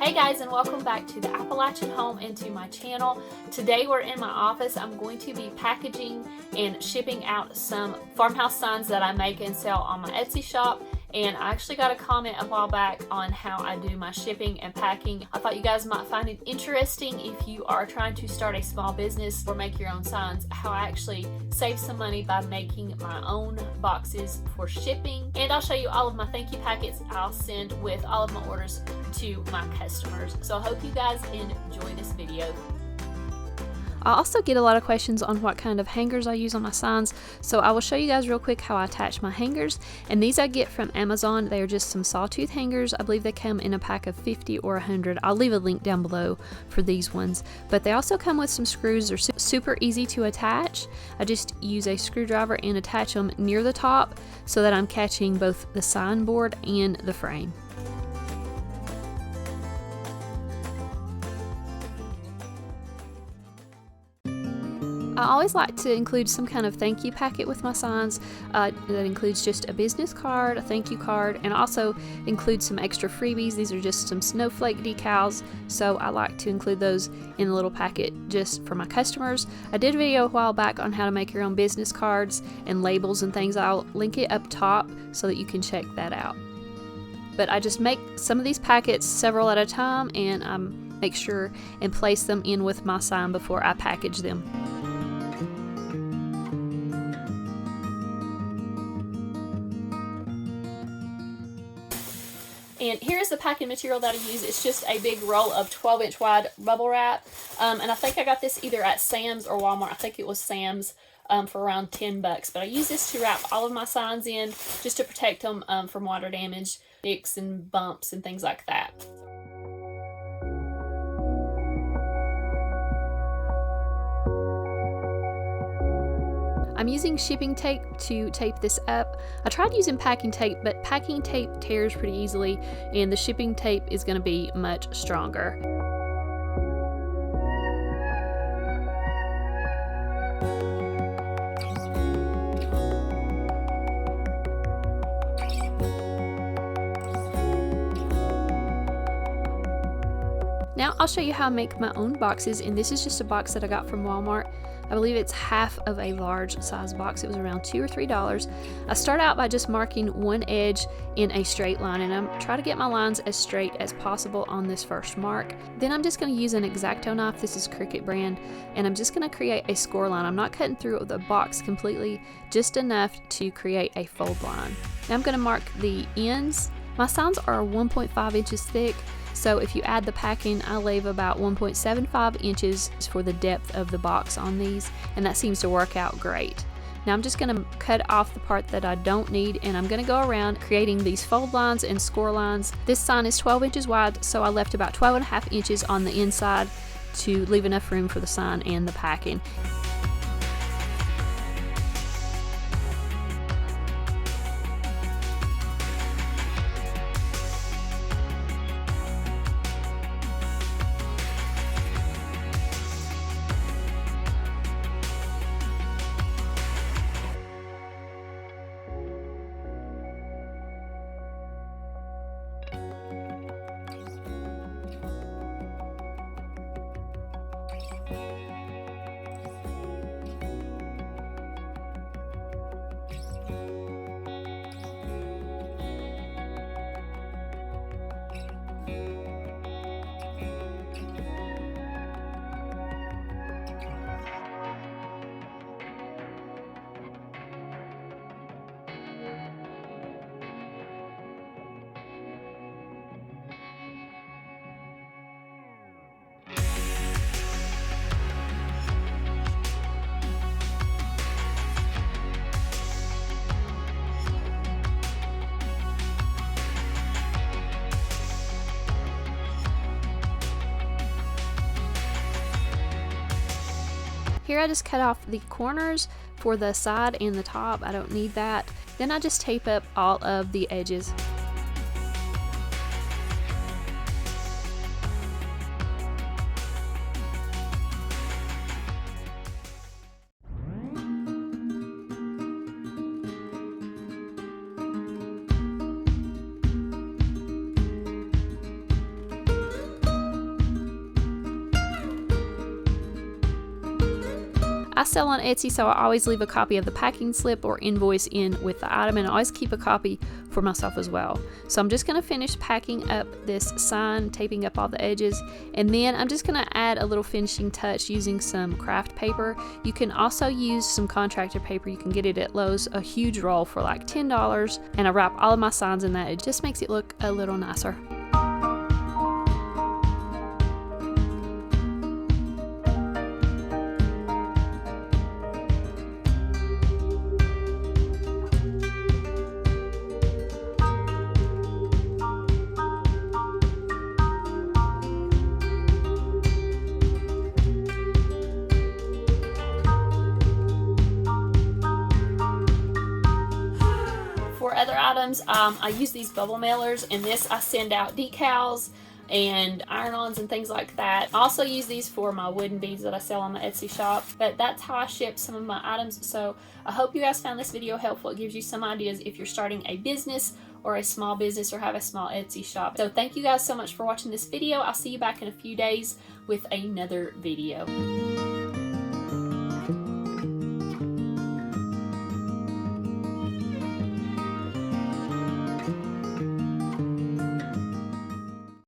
Hey guys, and welcome back to the Appalachian Home and to my channel. Today we're in my office. I'm going to be packaging and shipping out some farmhouse signs that I make and sell on my Etsy shop. And I actually got a comment a while back on how I do my shipping and packing. I thought you guys might find it interesting if you are trying to start a small business or make your own signs, how I actually save some money by making my own boxes for shipping. And I'll show you all of my thank you packets I'll send with all of my orders to my customers. So I hope you guys enjoy this video. I also get a lot of questions on what kind of hangers I use on my signs, so I will show you guys real quick how I attach my hangers. And these I get from Amazon. They are just some sawtooth hangers. I believe they come in a pack of 50 or 100. I'll leave a link down below for these ones. But they also come with some screws. They're super easy to attach. I just use a screwdriver and attach them near the top so that I'm catching both the sign board and the frame. I always like to include some kind of thank you packet with my signs. That includes just a business card, a thank you card, and also include some extra freebies. These are just some snowflake decals, so I like to include those in a little packet just for my customers. I did a video a while back on how to make your own business cards and labels and things. I'll link it up top so that you can check that out. But I just make some of these packets several at a time, and make sure and place them in with my sign before I package them. And here's the packing material that I use. It's just a big roll of 12-inch wide bubble wrap. And I think I got this either at Sam's or Walmart. I think it was Sam's for around 10 bucks. But I use this to wrap all of my signs in just to protect them from water damage, nicks and bumps and things like that. I'm using shipping tape to tape this up. I tried using packing tape, but packing tape tears pretty easily, and the shipping tape is going to be much stronger. Now I'll show you how I make my own boxes, and this is just a box that I got from Walmart. I believe it's half of a large size box. It was around $2 or $3. I start out by just marking one edge in a straight line, and I'm trying to get my lines as straight as possible on this first mark. Then I'm just going to use an X-Acto knife. This is Cricut brand, and I'm just going to create a score line. I'm not cutting through the box completely, just enough to create a fold line. Now I'm going to mark the ends. My signs are 1.5 inches thick. So if you add the packing, I leave about 1.75 inches for the depth of the box on these, and that seems to work out great. Now I'm just going to cut off the part that I don't need, and I'm going to go around creating these fold lines and score lines. This sign is 12 inches wide, so I left about 12.5 inches on the inside to leave enough room for the sign and the packing. Here I just cut off the corners for the side and the top. I don't need that. Then I just tape up all of the edges. I sell on Etsy, so I always leave a copy of the packing slip or invoice in with the item, and I always keep a copy for myself as well. So I'm just going to finish packing up this sign, taping up all the edges, and then I'm just going to add a little finishing touch using some craft paper. You can also use some contractor paper. You can get it at Lowe's, a huge roll for like $10, and I wrap all of my signs in that. It just makes it look a little nicer. For other items, I use these bubble mailers. In this, I send out decals and iron-ons and things like that. I also use these for my wooden beads that I sell on my Etsy shop, but that's how I ship some of my items. So I hope you guys found this video helpful. It gives you some ideas if you're starting a business or a small business or have a small Etsy shop. So thank you guys so much for watching this video. I'll see you back in a few days with another video.